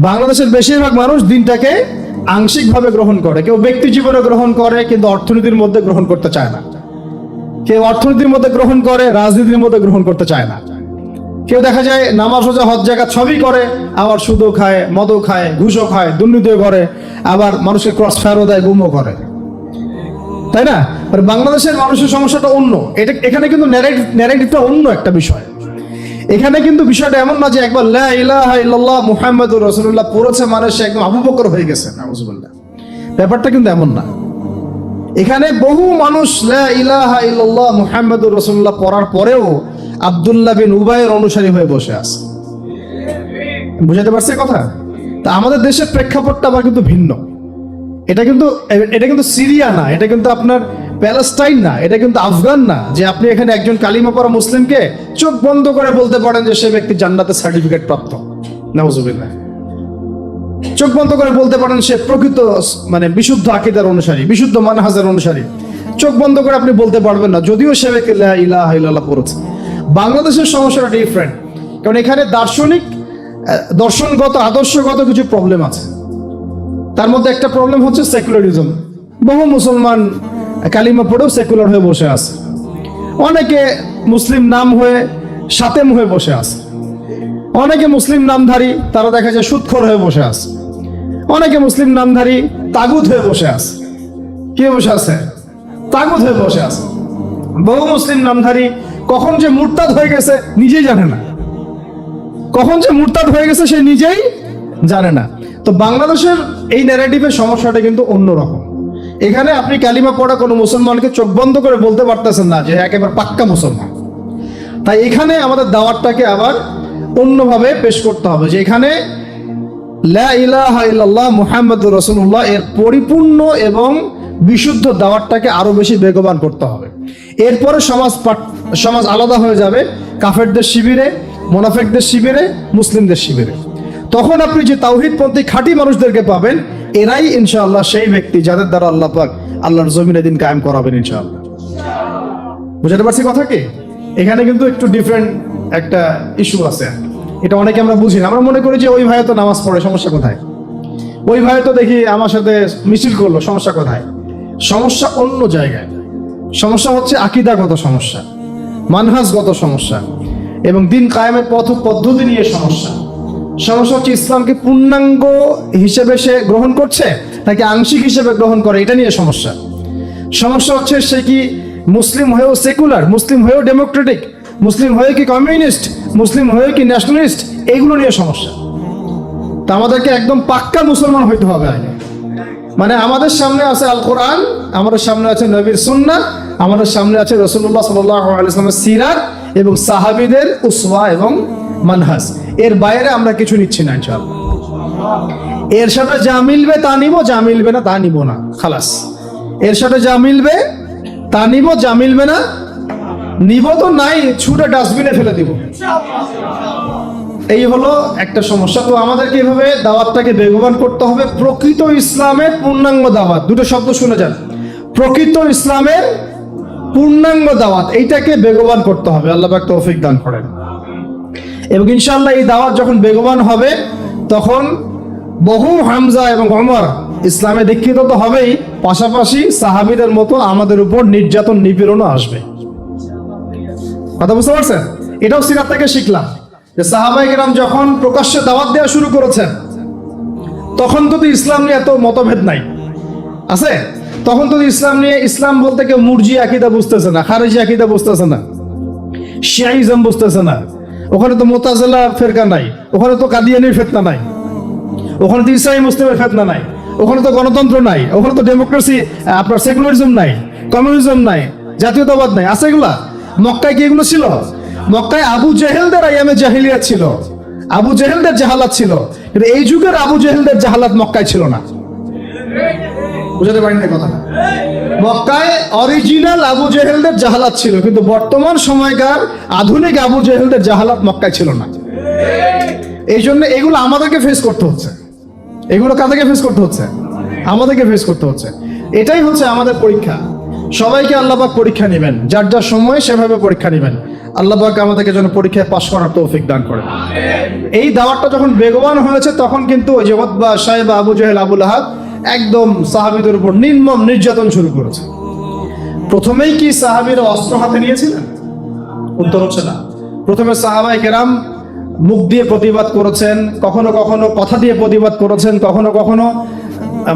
বাংলাদেশের বেশিরভাগ মানুষ দিনটাকে আংশিকভাবে গ্রহণ করে, কেউ ব্যক্তি জীবনে গ্রহণ করে কিন্তু অর্থনীতির মধ্যে গ্রহণ করতে চায় না, কেউ অর্থনীতির মধ্যে গ্রহণ করে রাজনীতির মধ্যে গ্রহণ করতে চায় না, কেউ দেখা যায় নামাজ রোজা হজ জাকাত সবই করে, আবার সুদও খায়, মদও খায়, ঘুষও খায়, দুর্নীতিও করে, আবার মানুষের ক্রস ফায়ারও দেয়, গুমও করে, তাই না? আর বাংলাদেশের মানুষের সমস্যাটা অন্য, এখানে কিন্তু ন্যারেটিভটা অন্য একটা বিষয়। এখানে কিন্তু বিষয়টা এমন না যে একবার লা ইলাহা ইল্লাল্লাহ মুহাম্মাদুর রাসূলুল্লাহ পড়েছে মানে সে একদম আবু বকর হয়ে গেছে, নাউজুবিল্লাহ। ব্যাপারটা কিন্তু এমন না। এখানে বহু মানুষ লা ইলাহা ইল্লাল্লাহ মুহাম্মাদুর রাসূলুল্লাহ পড়ার পরেও আব্দুল্লাহ বিন উবাইয়ের অনুসারী হয়ে বসে আছে। বুঝাতে পারছে কথা? তা আমাদের দেশের প্রেক্ষাপটটা আবার কিন্তু ভিন্ন। এটা কিন্তু সিরিয়া না, এটা কিন্তু আপনার প্যালেস্টাইন না, এটা কিন্তু আফগান না যে আপনি এখানে একজন কালিমা পড়া মুসলিমকে চোখ বন্ধ করে বলতে পারেন যে সে ব্যক্তি জান্নাতের সার্টিফিকেট প্রাপ্ত, নাউজুবিল্লাহ। চোখ বন্ধ করে বলতে পারেন সে প্রকৃত মানে বিশুদ্ধ আকীদার অনুসারী, বিশুদ্ধ মানহাজের অনুসারী। চোখ বন্ধ করে আপনি বলতে পারবেন না, যদিও সে ব্যক্তি লা ইলাহা ইল্লাল্লাহ পড়েছে। বাংলাদেশের সমস্যাটা ডিফারেন্ট, কারণ এখানে দর্শনগত আদর্শগত কিছু প্রবলেম আছে। তার মধ্যে একটা প্রবলেম হচ্ছে সেকুলারিজম। বহু মুসলমান কালিমা পড়েও সেকুলার হয়ে বসে আছে। অনেকে মুসলিম নাম হয়ে সাতেম হয়ে বসে আছে। অনেকে মুসলিম নামধারী তারা দেখা যায় সুদখোর হয়ে বসে আছে। অনেকে মুসলিম নামধারী তাগুত হয়ে বসে আছে। কে বসে আছে? তাগুত হয়ে বসে আছে। বহু মুসলিম নামধারী কখন যে মুরতাদ হয়ে গেছে নিজেই জানে না, কখন যে মুরতাদ হয়ে গেছে সে নিজেই জানে না। তো বাংলাদেশের এই ন্যারেটিভের সমস্যাটা কিন্তু অন্যরকম। এখানে আপনি কালিমা পড়া কোনো মুসলমানকে চোখ বন্ধ করে বলতে পারতেছেন না যে একেবারে পাক্কা মুসলমান। তাই এখানে আমাদের দাওয়াতটাকে আবার অন্যভাবে পেশ করতে হবে, যে এখানে লা ইলাহা ইল্লাল্লাহ মুহাম্মাদুর রাসূলুল্লাহ এর পরিপূর্ণ এবং বিশুদ্ধ দাওয়াতটাকে আরো বেশি বেগবান করতে হবে। এরপরে সমাজ আলাদা হয়ে যাবে কাফেরদের শিবিরে, মুনাফিকদের শিবিরে, মুসলিমদের শিবিরে। তখন আপনি যে তাওহীদপন্থী খাঁটি মানুষদেরকে পাবেন, এরাই ইনশাআল্লাহ সেই ব্যক্তি যাদের দ্বারা আল্লাহ পাক আল্লাহর জমিনে দিন কায়েম করাবেন ইনশাআল্লাহ। বুঝতে পারছি কথা কি? এখানে কিন্তু একটু ডিফারেন্ট একটা ইস্যু আছে, এটা অনেকে আমরা বুঝি না। আমরা মনে করি যে ওই ভাই তো নামাজ পড়ে, সমস্যা কোথায়? ওই ভাই তো দেখি আমার সাথে মিছিল করলো, সমস্যা কোথায়? সমস্যা অন্য জায়গায়। সমস্যা হচ্ছে আকীদাগত সমস্যা, মানহাজগত সমস্যা এবং দিন কায়েমের পথ পদ্ধতি নিয়ে সমস্যা। সমস্যা হচ্ছে ইসলামকে পূর্ণাঙ্গ হিসেবে সে গ্রহণ করছে নাকি আংশিক হিসেবে গ্রহণ করে, এটা নিয়ে সমস্যা। সমস্যা হচ্ছে সে কি মুসলিম হয়েও সেকুলার, মুসলিম হয়েও ডেমোক্রেটিক, মুসলিম হয়ে কি কমিউনিস্ট, মুসলিম হয়ে কি ন্যাশনালিস্ট, এইগুলো নিয়ে সমস্যা। তা আমাদেরকে একদম পাক্কা মুসলমান হইতে হবে আগে। মানে আমাদের সামনে আছে আল কোরআন, আমাদের সামনে আছে নবীর সুন্নাহ, আমাদের সামনে আছে রাসূলুল্লাহ সাল্লাল্লাহু আলাইহি ওয়াসাল্লামের সিরাত এবং সাহাবীদের উসওয়া এবং মানহাজ। এর বাইরে আমরা কিছু নিচ্ছি না ইনশাআল্লাহ। এর সাথে যা মিলবে তা নিব, যা মিলবে না তা নিব না, খালাস। এর সাথে যা মিলবে তা নিব, যা মিলবে না নিব তো নাই, ছুটে ডাস্টবিনে ফেলে দিব। এই হলো একটা সমস্যা। তো আমাদেরকে এইভাবে দাওয়াতটাকে বেগবান করতে হবে। প্রকৃত ইসলামের পূর্ণাঙ্গ দাওয়াত, দুটো শব্দ শুনে যান, প্রকৃত ইসলামের পূর্ণাঙ্গ দাওয়াত, এইটাকে বেগবান করতে হবে। আল্লাহ পাক তৌফিক দান করেন। এবং ইনশাআল্লাহ এই দাওয়াত যখন বেগবান হবে তখন বহু হামজা এবং ওমর ইসলামে দীক্ষিত তো হবেই, পাশাপাশি সাহাবীদের মতো আমাদের উপর নির্যাতন নিপীড়নও আসবে। কথা বুঝতে পারছেন? এটাও সিরাত থেকে শিখলাম যে সাহাবায়ে কেরাম যখন প্রকাশ্যে দাওয়াত দেওয়া শুরু করেছেন তখন তো ইসলাম নিয়ে এত মতভেদ নাই আছে। তখন তো ইসলাম নিয়ে, ইসলাম বলতে কেউ মুরজি আকীদা বুঝতেছে না, খারিজি আকীদা বুঝতেছে না, শিয়াইজম বুঝতেছে না। ওখানে তো মুতাজিলা ফিরকা নাই, ওখানে তো কাদিয়ানির ফিতনা নাই, ওখানে তো ইসলামী মুসলিমের ফিতনা নাই, ওখানে তো গণতন্ত্র নাই, ওখানে তো ডেমোক্রেসি, আপনার সেকুলারিজম নাই, কমিউনিজম নাই, জাতীয়তাবাদ নাই। আছে এগুলা? মক্কায় কি এগুলো ছিল? মক্কায় আবু জেহেলদের আইয়ামে জাহিলিয়াত ছিল, আবু জেহেলদের জাহালাত ছিল, কিন্তু এই যুগের আবু জেহেলদের জাহালাত মক্কায় ছিল না। বুঝতে পারেন না কথাটা? মক্কায় অরিজিনাল আবু জেহেলদের জাহালাত ছিল, কিন্তু বর্তমান সময়কার আধুনিক আবু জেহেলদের জাহালাত মক্কায় ছিল না। এই জন্য এগুলো আমাদেরকে ফেস করতে হচ্ছে। এগুলো কাদেরকে ফেস করতে হচ্ছে? আমাদেরকে ফেস করতে হচ্ছে। এটাই হচ্ছে আমাদের পরীক্ষা। সবাইকে আল্লাহ পাক পরীক্ষা নেবেন, যার যার সময় সেভাবে পরীক্ষা নেবেন। আল্লাহ পাক আমাদেরকে যেন পরীক্ষায় পাশ করার তৌফিক দান করে। এই দাওয়াতটা যখন বেগবান হয়েছে তখন কিন্তু ওই যে উতবা, সাইবা, আবু জাহেল, আবু লাহাব একদম সাহাবীদের উপর নির্মম নির্যাতন শুরু করেছে। প্রথমেই কি সাহাবীরা অস্ত্র হাতে নিয়েছিলেন? উত্তর হচ্ছে না। প্রথমে সাহাবায়ে কেরাম মুখ দিয়ে প্রতিবাদ করেছেন, কখনো কখনো কথা দিয়ে প্রতিবাদ করেছেন, কখনো কখনো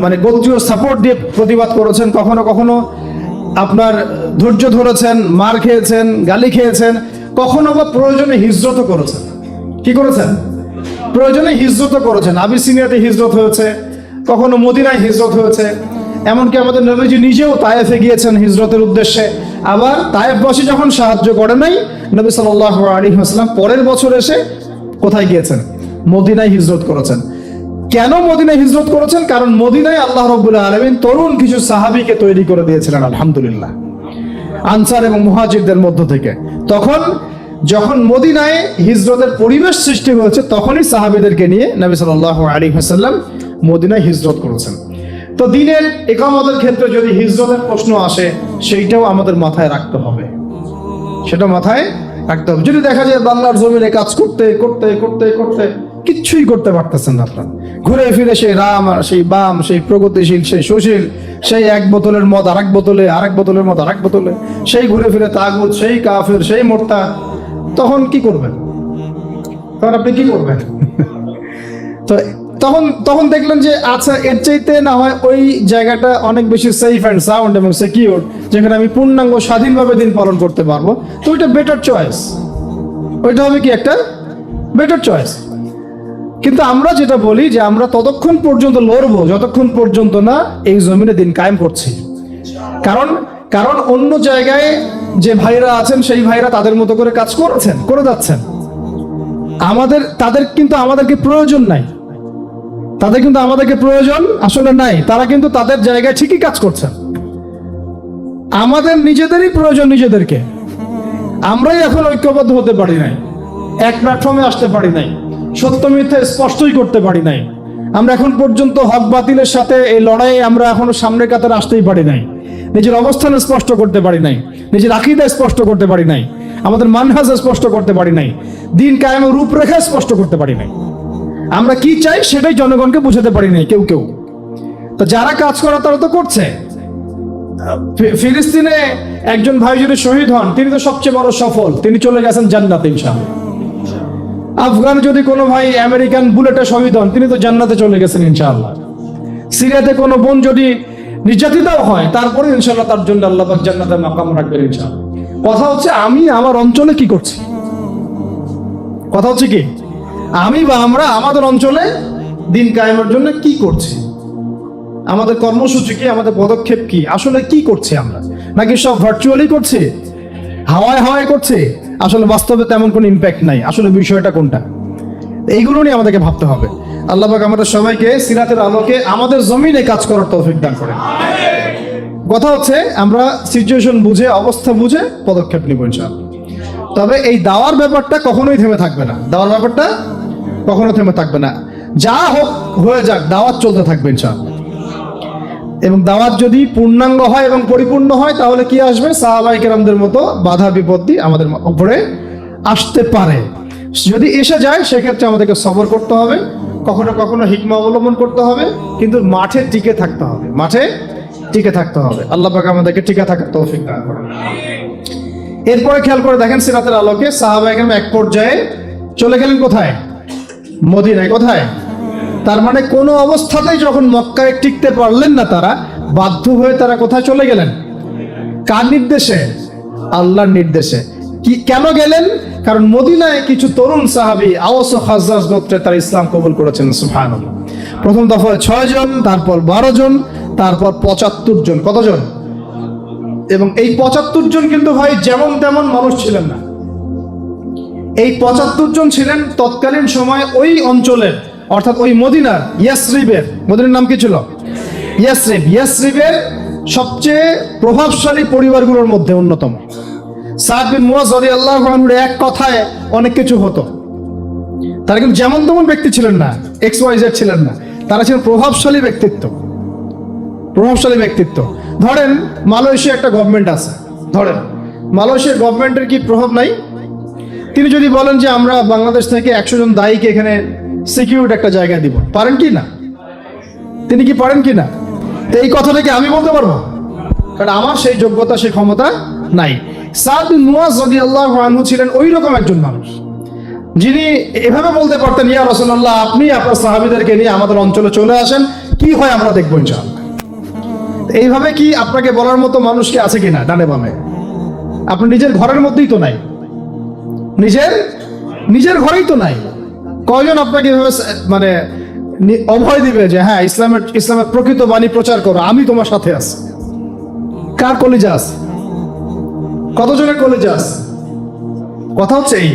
মানে গোত্রীয় সাপোর্ট দিয়ে প্রতিবাদ করেছেন, কখনো কখনো আপনার ধৈর্য ধরেছেন, মার খেয়েছেন, গালি খেয়েছেন, কখনো বা প্রয়োজনে হিজরতও করেছেন। কি করেছেন? প্রয়োজনে হিজরতও করেছেন। আবিসিনিয়াতে হিজরত হয়েছে, কখনো মদিনায় হিজরত হয়েছে, এমনকি আমাদের নবীজি নিজেও তায়েফে গিয়েছেন হিজরতের উদ্দেশ্যে। আবার তায়েফবাসী যখন সাহায্য করে নাই, নবী সাল্লাল্লাহু আলাইহি ওয়াসাল্লাম পরের বছর এসে কোথায় গিয়েছেন? মদিনায় হিজরত করেছেন। কেন মদিনায় হিজরত করেছেন? কারণ মদিনায় আল্লাহ রাব্বুল আলামিন তরুণ কিছু সাহাবীকে তৈরি করে দিয়েছিলেন, আলহামদুলিল্লাহ, আনসার এবং মুহাজিরদের মধ্য থেকে। তখন যখন মদিনায় হিজরতের পরিবেশ সৃষ্টি হয়েছে, তখনই সাহাবীদেরকে নিয়ে নবী সাল্লাল্লাহু আলাইহি ওয়াসাল্লাম মদিনায় হিজরত করেছেন। তো দিনের ইকামতের ক্ষেত্রে যদি হিজরতের প্রশ্ন আসে, সেইটাও আমাদের মাথায় রাখতে হবে, সেটা মাথায় রাখতে হবে। যদি দেখা যায় বাংলার জমিনে কাজ করতে করতে করতে করতে কিচ্ছুই করতে পারতেছেন না আপনারা, ঘুরে ফিরে সেই রাম আর সেই বাম, সেই প্রগতিশীল, সেই সুশীল, সেই এক বোতলের মদ আরেক বোতলে, আরেক বোতলের মদ আরেক বোতলে, সেই ঘুরে ফিরে তাগুত, সেই কাফের, সেই মোর্তা, তখন কি করবেন? তখন আপনি কি করবেন? তো তখন দেখলেন যে আচ্ছা, এর চাইতে না হয় ওই জায়গাটা অনেক বেশি সেফ অ্যান্ড সাউন্ড এবং সিকিউর, যেখানে আমি পূর্ণাঙ্গ স্বাধীনভাবে দিন পালন করতে পারবো, তো ওইটা বেটার চয়েস। ওইটা হবে কি একটা বেটার চয়েস। কিন্তু আমরা যেটা বলি যে আমরা ততক্ষণ পর্যন্ত লড়বো যতক্ষণ পর্যন্ত না এই জমিনে দিন কায়েম করছি। কারণ অন্য জায়গায় যে ভাইরা আছেন, সেই ভাইরা তাদের মতো করে কাজ করে যাচ্ছেন। তাদের কিন্তু আমাদেরকে প্রয়োজন নাই, তাদের কিন্তু আমাদেরকে প্রয়োজন আসলে নাই। তারা কিন্তু তাদের জায়গায় ঠিকই কাজ করছেন। আমাদের নিজেদেরই প্রয়োজন নিজেদেরকে। আমরাই এখন ঐক্যবদ্ধ হতে পারি নাই, এক প্ল্যাটফর্মে আসতে পারি নাই, সত্য মিথ্যা স্পষ্টই করতে পারি নাই। আমরা এখন পর্যন্ত হক বাতিলের সাথে এই লড়াইয়ে আমরা এখনো সামনের কাতারে আসতেই পারি নাই। নিজের অবস্থান স্পষ্ট করতে পারি নাই, নিজের আকীদা স্পষ্ট করতে পারি নাই, আমাদের মানহাজ স্পষ্ট করতে পারি নাই, দিন কায়েমের রূপরেখা স্পষ্ট করতে পারি নাই। আমরা কি চাই সেটাই জনগণকে বোঝাতে পারি নাই কেউ। তো যারা কাজ করা তারা তো করছে। ফিলিস্তিনে একজন ভাই যদি শহীদ হন, তিনি তো সবচেয়ে বড় সফল, তিনি চলে গেছেন জান্নাতে ইনশাআল্লাহ। আফগানে যদি কোনো ভাই আমেরিকান বুলেটে শহীদ হন, তিনি তো জান্নাতে চলে গেছেন ইনশাআল্লাহ। সিরিয়াতে কোনো বোন যদি নির্যাতিতও হয়, তারপরে ইনশাআল্লাহ তার জন্য আল্লাহ পাক জান্নাতে মাকাম রাখবেন ইনশাআল্লাহ। কথা হচ্ছে আমি আমার অঞ্চলে কি করছি, কথা হচ্ছে কি আমি বা আমরা আমাদের অঞ্চলে দিন কায়েমের জন্য কি করছি, আমাদের কর্মসূচি কি, আমাদের পদক্ষেপ কি, আসলে কি করছি আমরা, নাকি সব ভার্চুয়ালি করছি, হাওয়ায় হাওয়ায় করছি, আসলে বাস্তবে তেমন কোনো ইম্প্যাক্ট নাই, আসলে বিষয়টা কোনটা, এইগুলো নিয়ে আমাদেরকে ভাবতে হবে। আল্লাহ পাক আমাদের সবাইকে সিরাতের আলোকে আমাদের জমিনে কাজ করার তৌফিক দান করেন। কথা হচ্ছে আমরা সিচুয়েশন বুঝে, অবস্থা বুঝে পদক্ষেপ নিব ইনশাআল্লাহ। তবে এই দাওয়ার ব্যাপারটা কখনোই থেমে থাকবে না, দাওয়ার ব্যাপারটা কখনো থেমে থাকবে না। যা হোক হয়ে যাক, দাওয়াত চলতে থাকবে ইনশাআল্লাহ। এবং দাওয়াত যদি পূর্ণাঙ্গ হয় এবং পরিপূর্ণ হয়, তাহলে কি আসবে? সাহাবায়ে কেরামদের মতো বাধা বিপত্তি আমাদের উপরে আসতে পারে। যদি এসে যায়, সেক্ষেত্রে আমাদেরকে সবর করতে হবে, কখনো কখনো হিকমা অবলম্বন করতে হবে, কিন্তু মাঠে টিকে থাকতে হবে, মাঠে টিকে থাকতে হবে। আল্লাহ পাক আমাদেরকে টিকে থাকার তৌফিক দান করেন। এরপরে খেয়াল করে দেখেন, সিরাতের আলোকে সাহাবায়ে কেরাম এক পর্যায়ে চলে গেলেন কোথায়? মদিনায়। কোথায়? তার মানে কোনো অবস্থাতেই যখন মক্কায় টিকতে পারলেন না, তারা বাধ্য হয়ে তারা কোথায় চলে গেলেন? কার নির্দেশে? আল্লাহর নির্দেশে। কি কেন গেলেন? কারণ মদিনায় কিছু তরুণ সাহাবী আওস ও খাজরাজ গোত্রে তারা ইসলাম কবুল করেছেন। সুবহানাল্লাহ। প্রথম দফায় 6 জন, তারপর 12 জন, তারপর 75 জন। কতজন? এবং এই 75 জন কিন্তু ভাই যেমন তেমন মানুষ ছিলেন না। এই 75 জন ছিলেন তৎকালীন সময় ওই অঞ্চলের, অর্থাৎ ওই মদিনার ইয়াসরিবের, মদিনার নাম কি ছিল? ইয়াসরিবের সবচেয়ে প্রভাবশালী পরিবারগুলোর মধ্যে অন্যতম। সাদ বিন মুআয রাদিয়াল্লাহু আনহুর এক কথায় অনেক কিছু হতো। তারা কিন্তু যেমন তেমন ব্যক্তি ছিলেন না, XYZ ছিলেন না, তারা ছিলেন প্রভাবশালী ব্যক্তিত্ব। ধরেন মালয়েশিয়া একটা গভর্নমেন্ট আছে, ধরেন মালয়েশিয়ার গভর্নমেন্টের কি প্রভাব নাই? তিনি যদি বলেন যে আমরা বাংলাদেশ থেকে 100 জন দায়ীকে এখানে সিকিউরিটি একটা জায়গায় দিব, পারেন কি না? তিনি কি পারেন কি না? তো এই কথাটা কি আমি বলতে পারবো? কারণ আমার সেই যোগ্যতা, সেই ক্ষমতা নাই। সাদ বিন মুয়াজ রাদিয়াল্লাহু আনহু ছিলেন ওই রকম একজন মানুষ যিনি এভাবে বলতে পারতেন, ইয়া রাসূলুল্লাহ, আপনি আপনার সাহাবীদেরকে নিয়ে আমাদের অঞ্চলে চলে আসেন, কি হয় আমরা দেখবো ইনশাআল্লাহ। এইভাবে কি আপনাকে বলার মতো মানুষ কি আছে কিনা ডানে বামে? আপনি নিজের ঘরের মধ্যেই তো নাই, নিজের ঘরেই তো নাই। কয়জন আপনাকে এভাবে মানে অভয় দিবে যে হ্যাঁ ইসলামের প্রকৃত বাণী প্রচার করো, আমি তোমার সাথে আছি? কার কলিজা আছে? কতজনের কলিজা আছে? কথা হচ্ছে এই।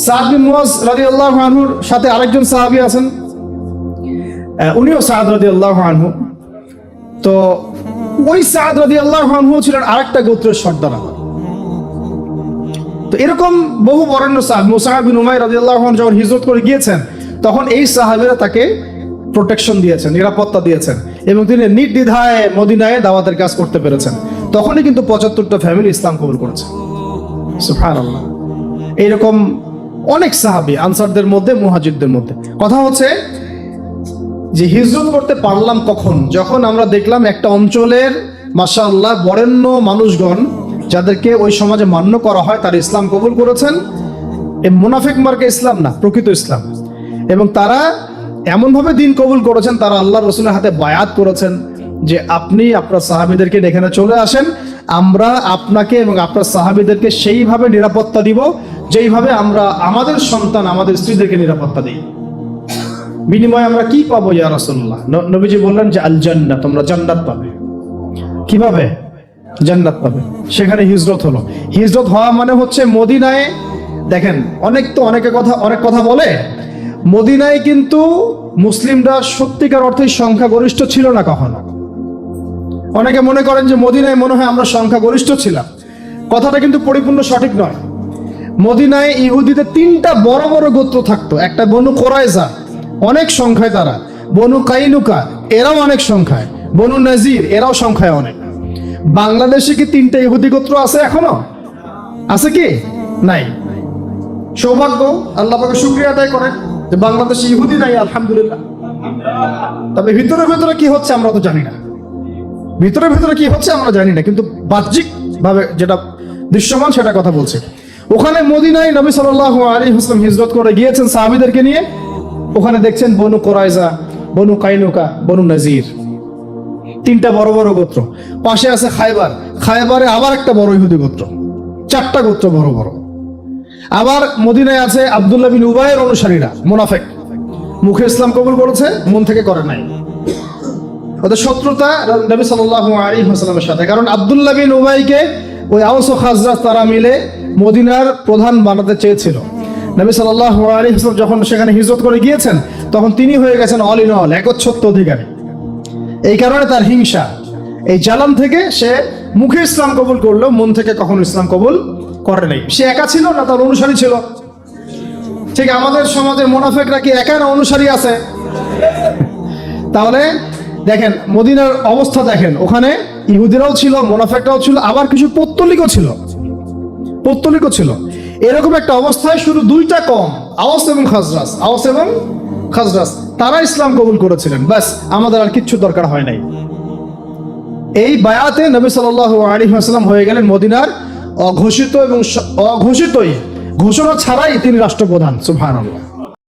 সাদ বিন মুয়াজ রাদিয়াল্লাহু আনহুর সাথে আরেকজন সাহাবী আছেন, উনিও সাদ রাদিয়াল্লাহু আনহু। তো ওই সাদ রাদিয়াল্লাহু আনহু ছিলেন আরেকটা গোত্রের সর্দার। তো এরকম বহু বরেণ্য সাহাবী, মুসআব বিন উমাইর রাদিয়াল্লাহু আনহু যখন হিজরত করে গিয়েছেন, তখন এই সাহাবীরা তাকে প্রোটেকশন দিয়েছেন, নিরাপত্তা দিয়েছেন, এবং তিনি নির্দ্বিধায় মদিনায় দাওয়াতের কাজ করতে পেরেছেন। তখনই কিন্তু 75টা ফ্যামিলি ইসলাম কবুল করেছে। সুবহানাল্লাহ। এইরকম অনেক সাহাবী আনসারদের মধ্যে, মুহাজিরদের মধ্যে। কথা হচ্ছে যে হিজরত করতে পারলাম কখন? যখন আমরা দেখলাম একটা অঞ্চলের মাশাআল্লাহ বরেণ্য মানুষগণ, যাদেরকে ওই সমাজে মান্য করা হয়, তারা ইসলাম কবুল করেছেন। এই মুনাফিক মার্কা ইসলাম না, প্রকৃত ইসলাম। এবং তারা এমনভাবে দিন কবুল করেছেন, তারা আল্লাহ রসুলের হাতে বায়াত করেছেন যে আপনি আপনার সাহাবীদেরকে এখানে চলে আসেন, আমরা আপনাকে এবং আপনার সাহাবীদেরকে সেইভাবে নিরাপত্তা দিব যেইভাবে আমরা আমাদের সন্তান, আমাদের স্ত্রীদেরকে নিরাপত্তা দিই। বিনিময়ে আমরা কি পাবো ইয়া রাসূলুল্লাহ? নবীজি বললেন যে আল জান্নাহ, তোমরা জান্নাত পাবে। কিভাবে? জান্নাত পাবে। সেখানে হিজরত হলো। হিজরত হওয়া মানে হচ্ছে মদিনায়, দেখেন অনেক কথা বলে, মদিনায় কিন্তু মুসলিমরা সত্যিকার অর্থে সংখ্যাগরিষ্ঠ ছিল না কখনো। অনেকে মনে করেন যে মদিনায় মনে হয় আমরা সংখ্যাগরিষ্ঠ ছিলাম। কথাটা কিন্তু পরিপূর্ণ সঠিক নয়। মদিনায় ইহুদিদের 3টা বড় বড় গোত্র থাকতো। একটা বনু কোরাইজা, অনেক সংখ্যায় তারা। বনু কাইনুকা, এরাও অনেক সংখ্যায়। বনু নাজির, এরাও সংখ্যায় অনেক। বাংলাদেশে কি 3টা ইহুদি গোত্র আছে এখনো? আছে কি? নাই। সৌভাগ্য, আল্লাহ পাকে শুকরিয়া আদায় করেন যে বাংলাদেশে ইহুদি নাই, আলহামদুলিল্লাহ। তবে ভিতরে ভিতরে কি হচ্ছে আমরা তো জানি না। ভিতরে কি হচ্ছে আমরা জানি না, কিন্তু বাহ্যিক ভাবে যেটা দৃশ্যমান সেটা কথা বলছে। ওখানে মদিনায় নবী সাল্লাল্লাহু আলাইহি ওয়াসাল্লাম হিজরত করে গিয়েছেন সাহাবীদেরকে নিয়ে। ওখানে দেখছেন বনু কোরাইজা, বনু কাইনুকা, বনু নাজির, 3টা বড় বড় গোত্র। পাশে আছে খায়বার, খায়বারে আবার একটা বড় ইহুদি গোত্র। 4টা গোত্র বড় বড়। আবার মদিনায় আছে আব্দুল্লাহ বিন উবাইয়ের অনুসারীরা, মুনাফিক, মুখে ইসলাম কবুল করেছে, মন থেকে করে নাই। ওদের শত্রুতা নবী সাল্লাল্লাহু আলাইহি ওয়াসাল্লামের সাথে। কারণ আব্দুল্লাহ বিন উবাইকে ওই আওস ও খাজরাজ তারা মিলে মদিনার প্রধান বানাতে চেয়েছিল। নবী সাল্লাল্লাহু আলাইহি ওয়াসাল্লাম যখন সেখানে হিজরত করে গিয়েছেন, তখন তিনি হয়ে গেছেন অল ইন অল, একচ্ছত্র অধিকারী। এই কারণে তার হিংসা, এই জ্বালান থেকে সে মুখে ইসলাম কবুল করলেও মন থেকে কখনো ইসলাম কবুল করে নাই। সে একা ছিল না, তার অনুসারী ছিল। ঠিক আমাদের সমাজের মুনাফিকরা কি একা না অনুসারী আছে? তাহলে দেখেন মদিনার অবস্থা দেখেন, ওখানে ইহুদিরাও ছিল, মুনাফিকরাও ছিল, আবার কিছু পৌত্তলিকও ছিল। এরকম একটা অবস্থায় শুধু 2টা কম, আওস এবং খাজরাজ, তারা ইসলাম কবুল করেছিলেন। ব্যাস, আমাদের আর কিচ্ছু দরকার হয় নাই। এই বায়াতে নবী সাল্লাল্লাহু আলাইহি ওয়াসাল্লাম হয়ে গেলেন মদিনার অঘোষিত এবং ঘোষণা ছাড়াই তিনি রাষ্ট্রপ্রধান। সুবহানাল্লাহ।